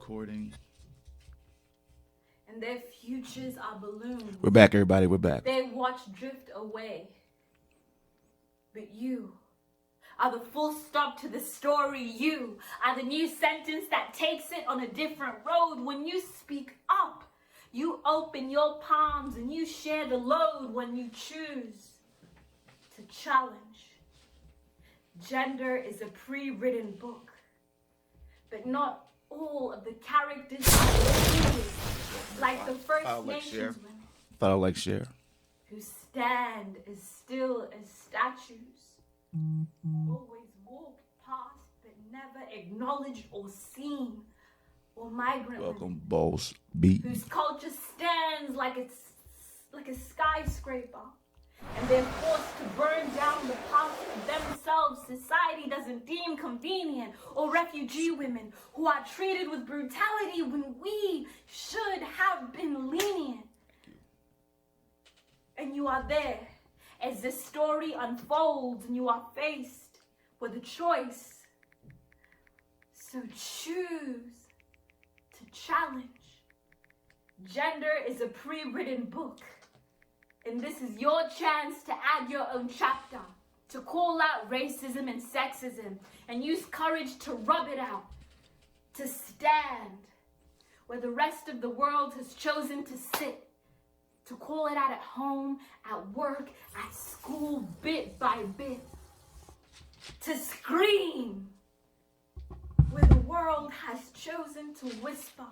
Recording. And their futures are balloons. We're back, everybody. We're back. They watch drift away. But you are the full stop to the story. You are the new sentence that takes it on a different road. When you speak up, you open your palms and you share the load when you choose to challenge. Gender is a pre-written book, but not all of the characters are included, like the First Nations women. Thought I'd like share. Who stand as still as statues. Always walked past, but never acknowledged or seen. Or migrant Welcome, women, Boss Beat. whose culture stands like a skyscraper. And they're forced to burn down the parts of themselves society doesn't deem convenient, or refugee women who are treated with brutality when we should have been lenient. And you are there as this story unfolds and you are faced with a choice. So choose to challenge. Gender is a pre-written book. And this is your chance to add your own chapter, to call out racism and sexism, and use courage to rub it out, to stand where the rest of the world has chosen to sit, to call it out at home, at work, at school, bit by bit, to scream where the world has chosen to whisper,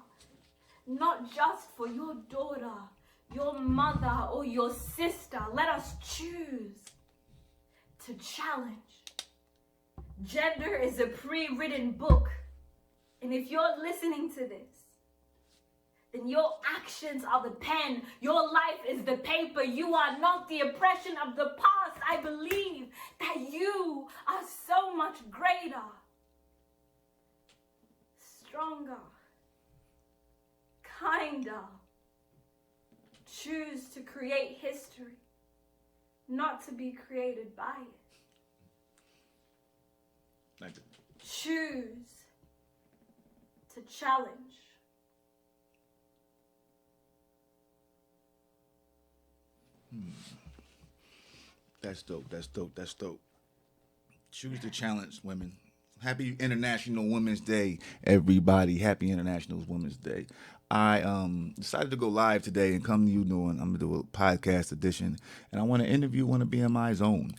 not just for your daughter, your mother, or your sister. Let us choose to challenge. Gender is a pre-written book. And if you're listening to this, then your actions are the pen. Your life is the paper. You are not the oppression of the past. I believe that you are so much greater, stronger, kinder. Choose to create history, not to be created by it. Thank you. Choose to challenge. That's dope. That's dope. That's dope. Choose to challenge women. Happy International Women's Day, everybody. Happy International Women's Day. I decided to go live today and come to you I'm going to do a podcast edition, and I want to interview one of BMI's own.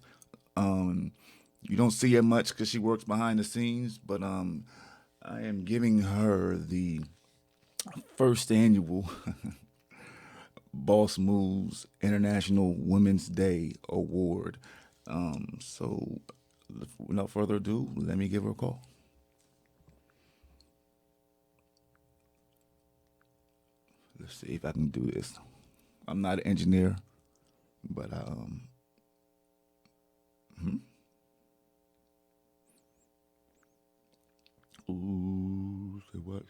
You don't see her much because she works behind the scenes, but I am giving her the first annual Boss Moves International Women's Day Award. So without further ado, let me give her a call. Let's see if I can do this. I'm not an engineer, but Ooh, say what?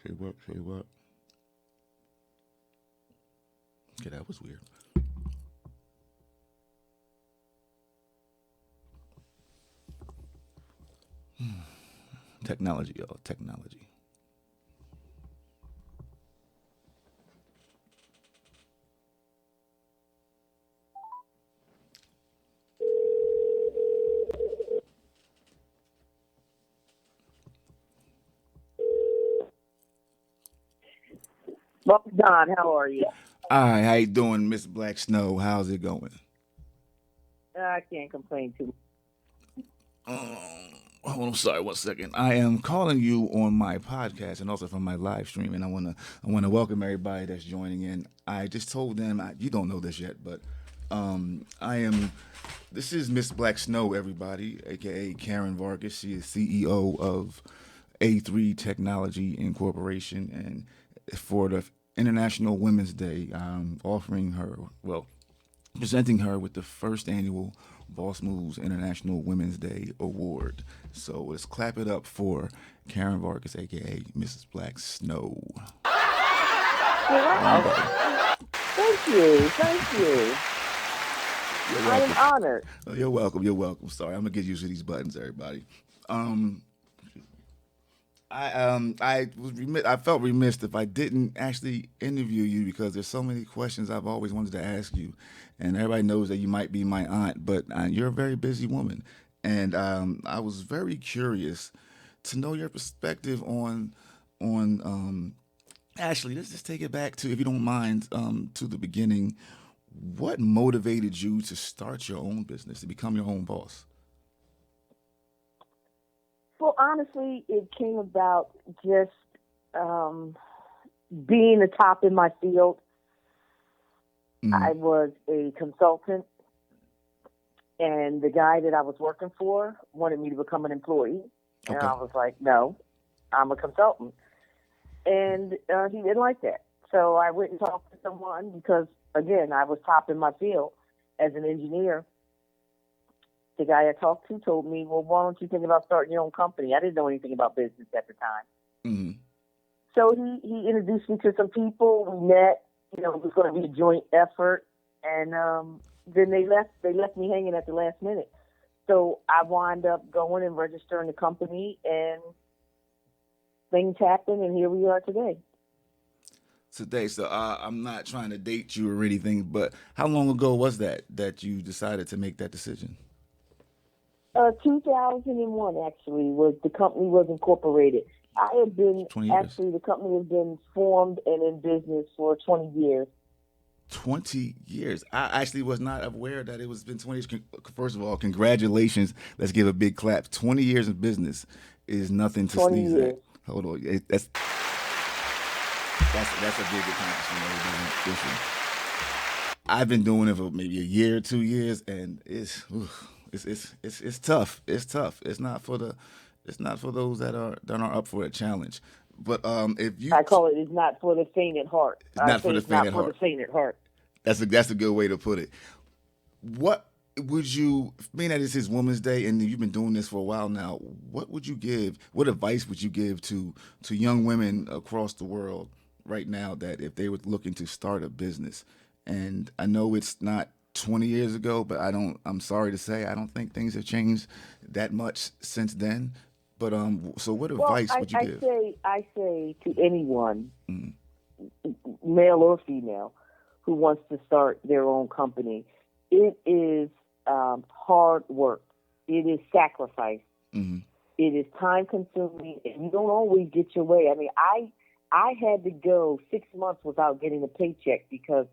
Okay, that was weird. Technology, y'all. Technology. Well, Don, how are you? Hi, how you doing, Miss Black Snow? How's it going? I can't complain too much. Hold on, sorry, 1 second. I am calling you on my podcast and also from my live stream, and I wanna welcome everybody that's joining in. I just told them you don't know this yet, but this is Miss Black Snow, everybody, aka Karen Vargas. She is CEO of A3 Technology Incorporation, and for the International Women's Day, I'm presenting her with the first annual Boss Moves International Women's Day Award. So let's clap it up for Karen Vargas, aka Mrs. Black Snow. Wow. Thank you. I am honored. Oh, you're welcome. Sorry, I'm gonna get used to these buttons, everybody. I felt remiss if I didn't actually interview you because there's so many questions I've always wanted to ask you, and everybody knows that you might be my aunt, but you're a very busy woman, and I was very curious to know your perspective on. Actually, let's just take it back to, if you don't mind, to the beginning. What motivated you to start your own business, to become your own boss? Well, honestly, it came about just um, being the top in my field. Mm-hmm. I was a consultant, and the guy that I was working for wanted me to become an employee. And Okay. I was like, no, I'm a consultant. And he didn't like that. So I went and talked to someone because, again, I was top in my field as an engineer. The guy I talked to told me, well, why don't you think about starting your own company? I didn't know anything about business at the time. Mm-hmm. So he introduced me to some people. We met. You know, it was going to be a joint effort. And then they left me hanging at the last minute. So I wound up going and registering the company, and things happened, and here we are today. Today. So I'm not trying to date you or anything, but how long ago was that you decided to make that decision? 2001 actually was the company was incorporated. I have been 20 years. actually the company has been formed and in business for 20 years. 20 years. I actually was not aware that it was been 20 years. First of all, congratulations. Let's give a big clap. 20 years in business is nothing to 20 sneeze years. at. Hold on. That's a big accomplishment. Listen, I've been doing it for maybe a year, 2 years, and it's tough. It's tough. It's not for those that are up for a challenge. But if you, I call it's not for the faint at heart. it's I not say for the it's faint not at for the heart. faint at heart. That's a good way to put it. What would you, being that this is Women's Day and you've been doing this for a while now, what advice would you give to young women across the world right now that if they were looking to start a business? And I know it's not 20 years ago, but I'm sorry to say, I don't think things have changed that much since then. But so what Well, advice would you give? I say to anyone, Mm, male or female, who wants to start their own company, it is hard work. It is sacrifice. mm-hmm. It is time consuming, and you don't always get your way. I mean, I had to go 6 months without getting a paycheck because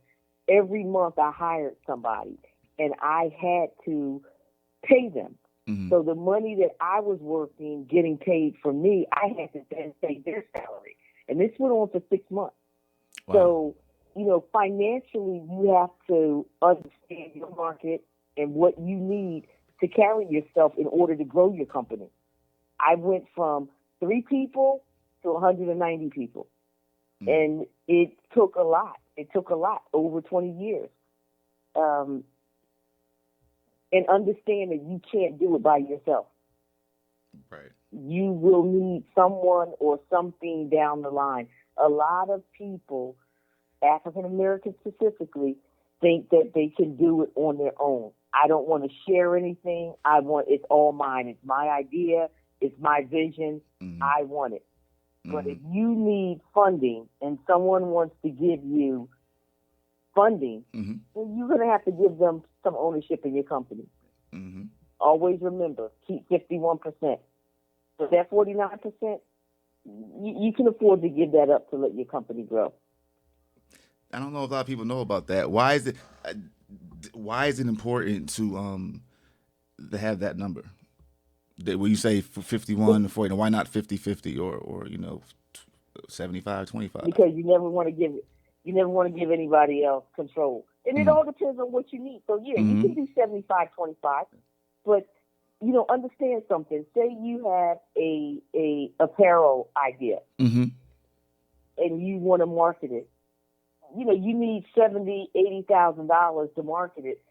every month I hired somebody, and I had to pay them. Mm-hmm. So the money that I was working, getting paid for me, I had to then pay their salary. And this went on for 6 months. Wow. So, financially, you have to understand your market and what you need to carry yourself in order to grow your company. I went from 3 people to 190 people. Mm-hmm. And it took a lot. It took a lot over 20 years. And understand that you can't do it by yourself. Right. You will need someone or something down the line. A lot of people, African Americans specifically, think that they can do it on their own. I don't want to share anything. It's all mine. It's my idea. It's my vision. Mm-hmm. I want it. Mm-hmm. But if you need funding and someone wants to give you funding, Mm-hmm. then you're going to have to give them some ownership in your company. Mm-hmm. Always remember, keep 51%. So that 49%, you can afford to give that up to let your company grow. I don't know if a lot of people know about that. Why is it important to have that number? When you say 51 to 40, why not 50-50 or 75-25? Because you never want to give anybody else control. And it all depends on what you need. So yeah, you can do 75-25, but understand something. Say you have a apparel idea, Mm-hmm. and you want to market it. You need $70,000-$80,000 to market it.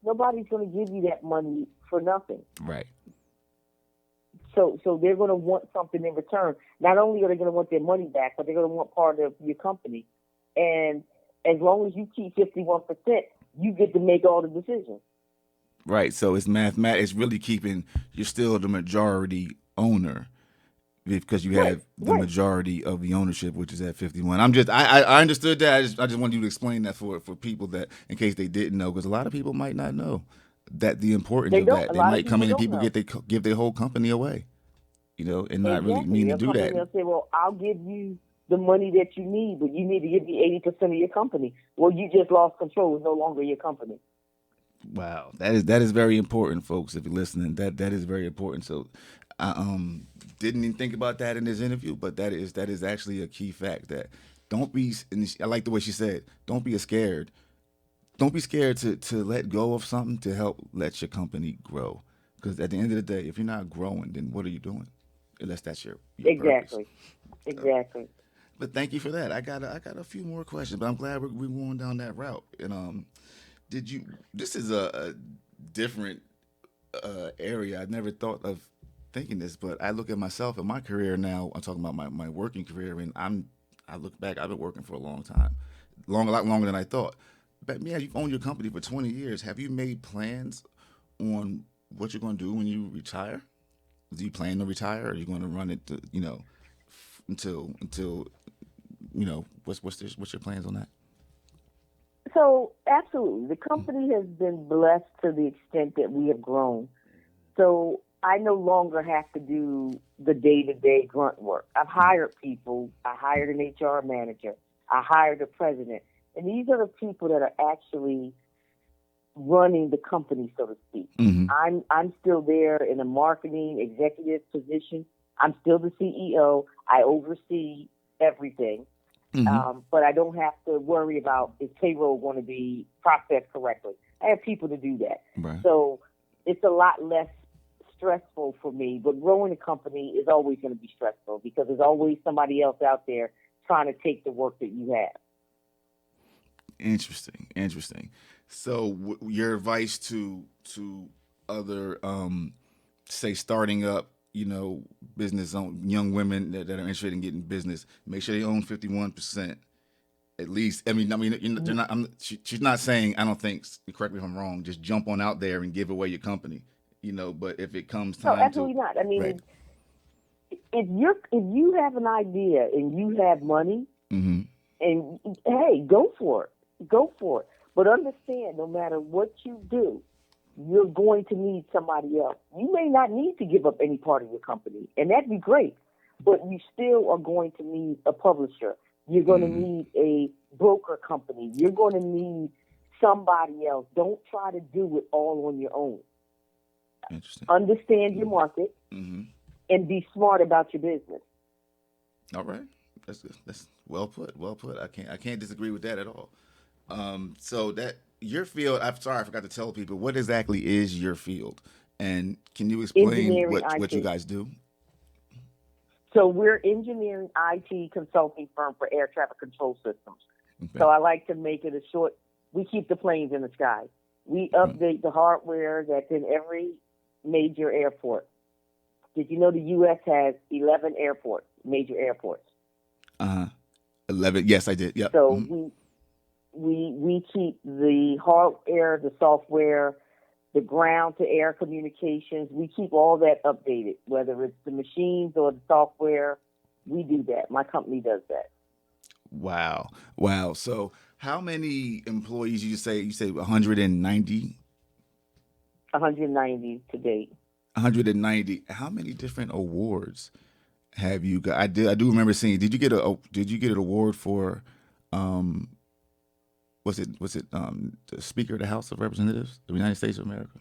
Nobody's going to give you that money for nothing. Right. So they're going to want something in return. Not only are they going to want their money back, but they're going to want part of your company. And as long as you keep 51%, you get to make all the decisions. Right. So it's mathematics. It's really keeping you're still the majority owner because you Right, have the right. majority of the ownership, which is at 51. I understood that. I just wanted you to explain that for people that, in case they didn't know, because a lot of people might not know that the importance They of don't. that. A They lot of might come people in and don't people know. give their whole company away, and not really Exactly. mean to They'll do come in that. and they'll say, well, I'll give you the money that you need, but you need to give me 80% of your company. Well, you just lost control. It's no longer your company. Wow, that is very important, folks. If you're listening, that is very important. So, I didn't even think about that in this interview, but that is actually a key fact. That don't be. And I like the way she said, "Don't be scared. Don't be scared to let go of something to help let your company grow. Because at the end of the day, if you're not growing, then what are you doing? Unless that's your purpose. Exactly. Exactly. But thank you for that. I got a few more questions, but I'm glad we're going down that route. And did you? This is a different area. I never thought of thinking this, but I look at myself and my career now. I'm talking about my working career, and I look back. I've been working for a long time, a lot longer than I thought. But yeah, you've owned your company for 20 years. Have you made plans on what you're going to do when you retire? Do you plan to retire? Or are you going to run it to, until what's your plans on that? So, absolutely. The company has been blessed to the extent that we have grown. So, I no longer have to do the day-to-day grunt work. I've hired people. I hired an HR manager. I hired a president. And these are the people that are actually running the company, so to speak. Mm-hmm. I'm still there in a marketing executive position. I'm still the CEO. I oversee everything. Mm-hmm. But I don't have to worry about is payroll going to be processed correctly. I have people to do that. Right. So it's a lot less stressful for me. But growing a company is always going to be stressful because there's always somebody else out there trying to take the work that you have. Interesting. So, your advice to other, say, starting up, business young women that are interested in getting business, make sure they own 51%. At least, they're not. She's not saying. I don't think. Correct me if I'm wrong. Just jump on out there and give away your company. But if it comes No, time to, absolutely not. I right. mean, if you have an idea and you have money, Mm-hmm. and hey, go for it. But understand, no matter what you do, you're going to need somebody else. You may not need to give up any part of your company, and that'd be great. But you still are going to need a publisher. You're going to need a broker company. You're going to need somebody else. Don't try to do it all on your own. Interesting. Understand your market and be smart about your business. All right. That's good. That's well put. Well put. I can't disagree with that at all. So that your field. I'm sorry, I forgot to tell people what exactly is your field, and can you explain Engineering what you IT. guys do? So we're engineering IT consulting firm for air traffic control systems. Okay. So I like to make it a short. We keep the planes in the sky. We update the hardware that's in every major airport. Did you know the U.S. has 11 airports, major airports? 11. Yes, I did. Yep. So we keep the hardware, the software, the ground to air communications. We keep all that updated, whether it's the machines or the software. We do that. My company does that. Wow. So, how many employees you say? You say 190. 190 to date. 190. How many different awards have you got? I do remember seeing. Did you get an award for was it the Speaker of the House of Representatives of the United States of America?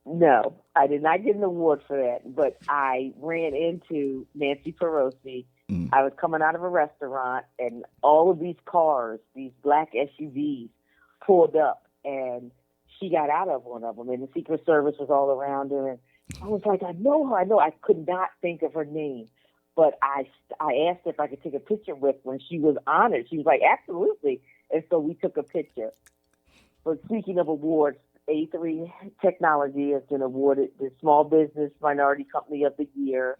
No, I did not get an award for that, but I ran into Nancy Pelosi. I was coming out of a restaurant, and all of these cars, these black SUVs, pulled up, and she got out of one of them, and the Secret Service was all around her. And I was like, I know her. I know. I could not think of her name, but I asked if I could take a picture with her, and she was honored. She was like, absolutely. And so we took a picture. But speaking of awards, A3 Technology has been awarded the Small Business Minority Company of the Year.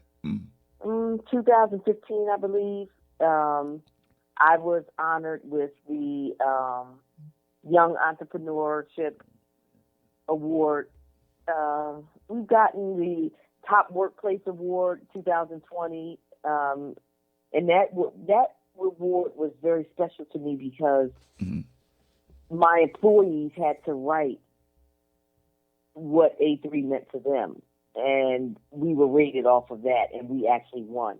2015, I believe. I was honored with the Young Entrepreneurship Award. We've gotten the Top Workplace Award 2020, and that reward was very special to me because my employees had to write what A3 meant to them, and we were rated off of that, and we actually won.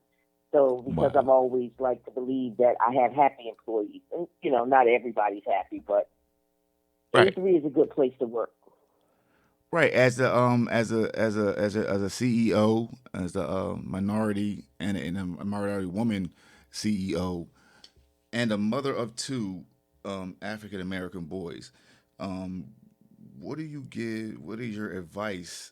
So because I've always liked to believe that I have happy employees, and not everybody's happy, but A3 is a good place to work. Right, as a CEO, as a minority and a minority woman CEO, and a mother of two African American boys, what do you give? What is your advice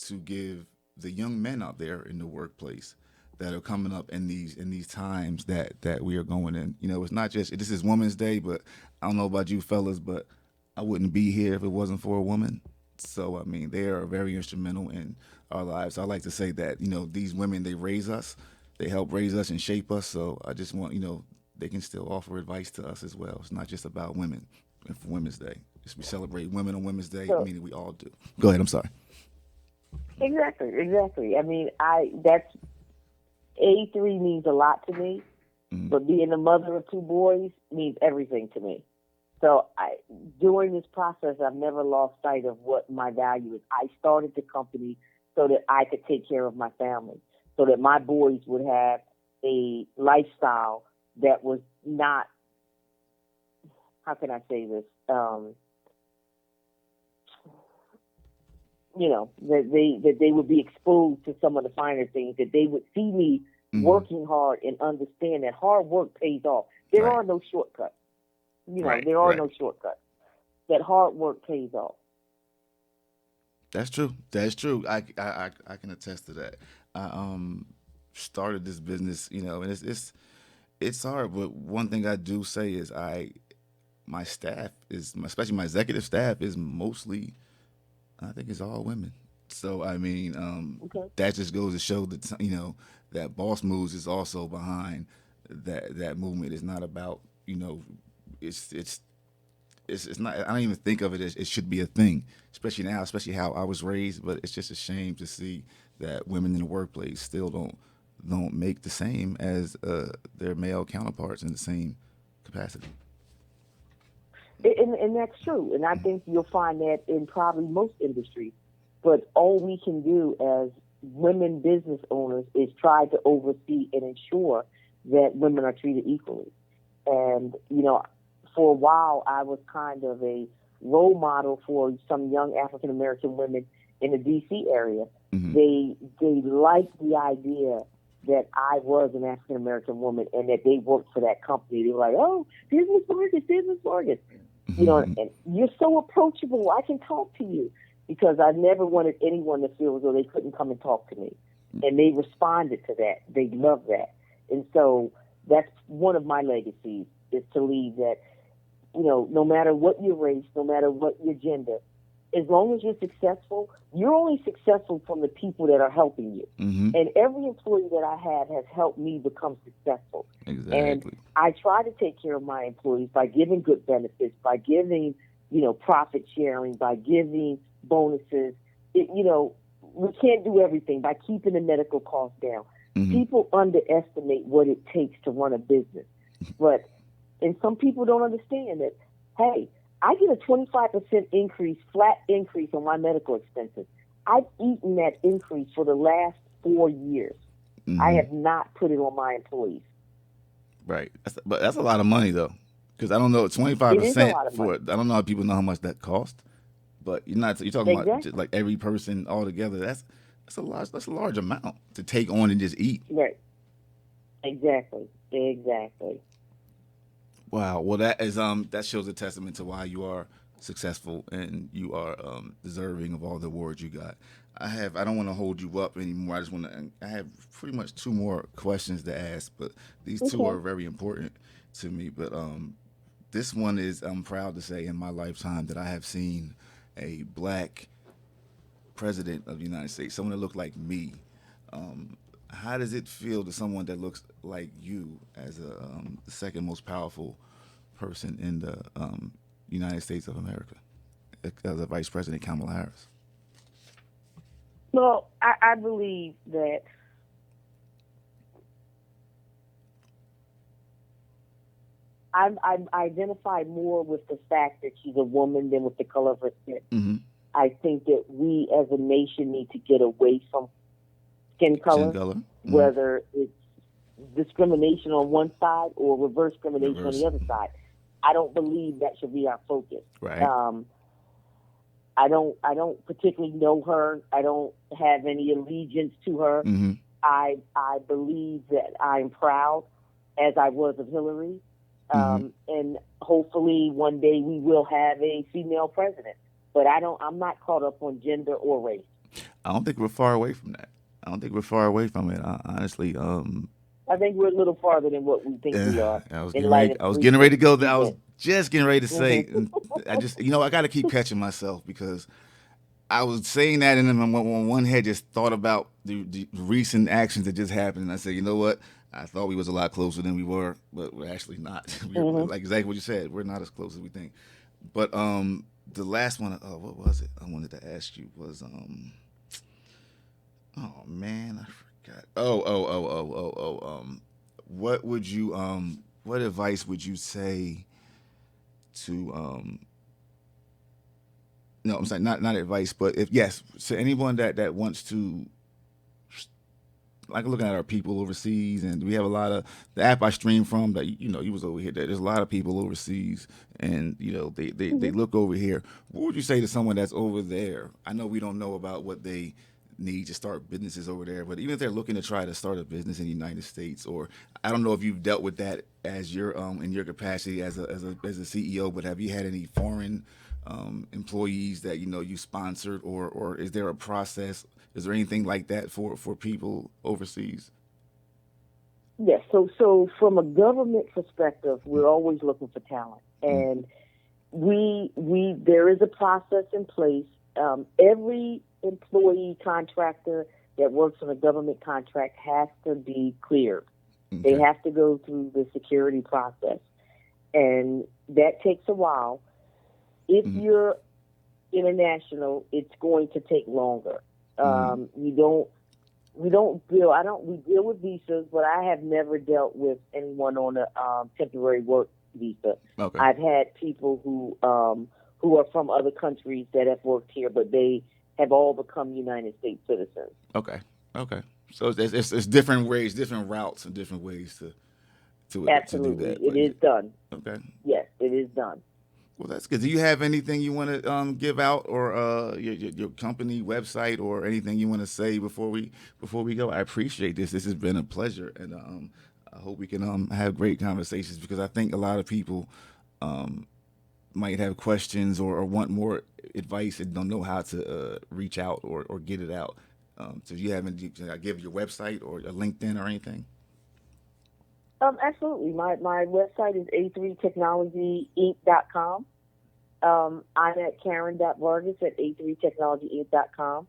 to give the young men out there in the workplace that are coming up in these times that we are going in? It's not just this is Women's Day, but I don't know about you fellas, but I wouldn't be here if it wasn't for a woman. So I mean, they are very instrumental in our lives. I like to say that these women, they raise us, they help raise us and shape us. So I just want they can still offer advice to us as well. It's not just about women. And for Women's Day, we celebrate women on Women's Day. So, Meaning we all do. Go ahead. I'm sorry. Exactly. I mean, that's A3 means a lot to me, but being the mother of two boys means everything to me. So during this process, I've never lost sight of what my value is. I started the company so that I could take care of my family, so that my boys would have a lifestyle that was not, how can I say this, that they would be exposed to some of the finer things, that they would see me working hard and understand that hard work pays off. There are no shortcuts. There are no shortcuts. That hard work pays off. That's true. That's true. I can attest to that. I started this business, and it's hard. But one thing I do say is my staff is, especially my executive staff, is mostly, I think it's all women. So I mean, that just goes to show that that Boss Moves is also behind that movement. It's not about it's not. I don't even think of it as it should be a thing, especially now, especially how I was raised. But it's just a shame to see that women in the workplace still don't make the same as their male counterparts in the same capacity. And that's true. And I think you'll find that in probably most industries. But all we can do as women business owners is try to oversee and ensure that women are treated equally. And, for a while, I was kind of a role model for some young African American women in the D.C. area. They liked the idea that I was an African American woman and that they worked for that company. They were like, "Oh, business Vargas." And you're so approachable. I can talk to you, because I never wanted anyone to feel as though they couldn't come and talk to me. And they responded to that. They loved that. And so that's one of my legacies, is to leave that, no matter what your race, no matter what your gender, as long as you're successful, you're only successful from the people that are helping you. And every employee that I have has helped me become successful. Exactly. And I try to take care of my employees by giving good benefits, by giving, profit sharing, by giving bonuses. We can't do everything, by keeping the medical costs down. People underestimate what it takes to run a business. And some people don't understand that, hey, I get a 25% flat increase on my medical expenses. I've eaten that increase for the last 4 years. I have not put it on my employees. Right. But that's a lot of money, though. Because I don't know, 25% for it. I don't know if people know how much that costs. But you're talking about just like every person all together. That's a large amount to take on and just eat. Right. Exactly. Wow. Well, that shows a testament to why you are successful and you are deserving of all the awards you got. I don't want to hold you up anymore. I have pretty much 2 more questions to ask, but these 2 are very important to me. But this one is, I'm proud to say, in my lifetime that I have seen a black president of the United States, someone that looked like me. How does it feel to someone that looks like you as the second most powerful person in the United States of America, as a Vice President Kamala Harris? Well, I believe that I'm identified more with the fact that she's a woman than with the color of her skin. Mm-hmm. I think that we as a nation need to get away from skin Chin color, color. whether it's discrimination on one side or reverse discrimination on Reverse. the other side. I don't believe that should be our focus. Right. I don't particularly know her. I don't have any allegiance to her. Mm-hmm. I believe that I'm proud, as I was of Hillary, and hopefully one day we will have a female president. But I'm not caught up on gender or race. I don't think we're far away from that. I don't think we're far away from it. Honestly, I think we're a little farther than what we think we are I was in getting light ready. of I was getting ready to go there. I was events. just getting ready to say, Mhm. and I just, I got to keep catching myself because I was saying that, and then on one head just thought about the recent actions that just happened, and I said, you know what? I thought we was a lot closer than we were, but we're actually not. We're, like exactly what you said. We're not as close as we think. But the last one, what was it? I wanted to ask you was oh man, I forgot. What would you what advice would you say to no, I'm sorry, not advice, but if yes, so anyone that wants to, like looking at our people overseas, and we have a lot of the app I stream from that you was over here. There's a lot of people overseas, and they look over here. What would you say to someone that's over there? I know we don't know about what they need to start businesses over there, but even if they're looking to try to start a business in the United States, or I don't know if you've dealt with that as your in your capacity as a CEO, but have you had any foreign employees that you sponsored, or is there a process? Is there anything like that for people overseas? Yes. So from a government perspective, we're always looking for talent, and we there is a process in place. Every employee contractor that works on a government contract has to be cleared. They Okay. have to go through the security process, and that takes a while. If you're international, it's going to take longer. We deal with visas, but I have never dealt with anyone on a temporary work visa. Okay. I've had people who are from other countries that have worked here, but they have all become United States citizens. Okay. Okay. So it's different ways, different routes, and different ways to do Absolutely, that. it But is done. okay. Yes, it is done. Well, that's good. Do you have anything you want to give out, or your company website, or anything you want to say before we go? I appreciate this. This has been a pleasure, and I hope we can have great conversations, because I think a lot of people might have questions, or want more advice and don't know how to reach out, or get it out. So you haven't give your website or a LinkedIn or anything? Absolutely. My website is a3technologyinc.com. I'm at Karen.Vargas at a3technologyinc.com.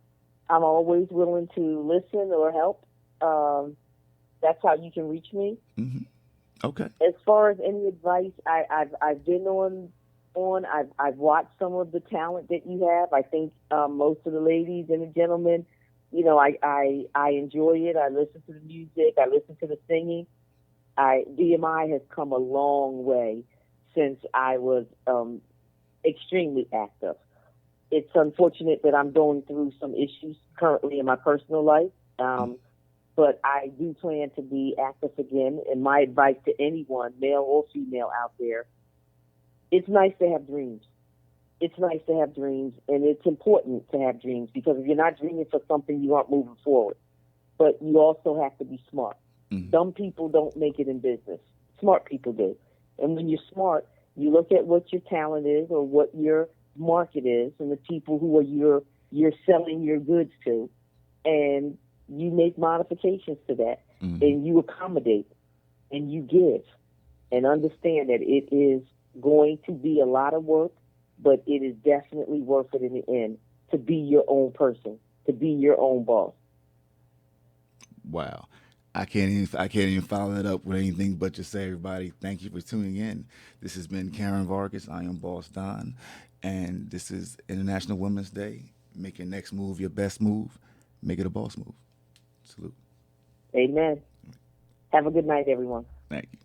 I'm always willing to listen or help. That's how you can reach me. Mm-hmm. Okay. As far as any advice, I've been I've watched some of the talent that you have. I think most of the ladies and the gentlemen, I enjoy it. I listen to the music. I listen to the singing. DMI has come a long way since I was extremely active. It's unfortunate that I'm going through some issues currently in my personal life, but I do plan to be active again. And my advice to anyone, male or female out there, it's nice to have dreams. It's nice to have dreams, and it's important to have dreams, because if you're not dreaming for something, you aren't moving forward. But you also have to be smart. Dumb people don't make it in business. Smart people do. And when you're smart, you look at what your talent is or what your market is, and the people who are you're selling your goods to, and you make modifications to that, and you accommodate, and you give, and understand that it is going to be a lot of work, but it is definitely worth it in the end to be your own person, to be your own boss. Wow. I can't even follow that up with anything but to say, everybody, thank you for tuning in. This has been Karen Vargas. I am Boss Don, and this is International Women's Day. Make your next move your best move. make it a boss move. Salute. Amen. Have a good night, everyone. Thank you.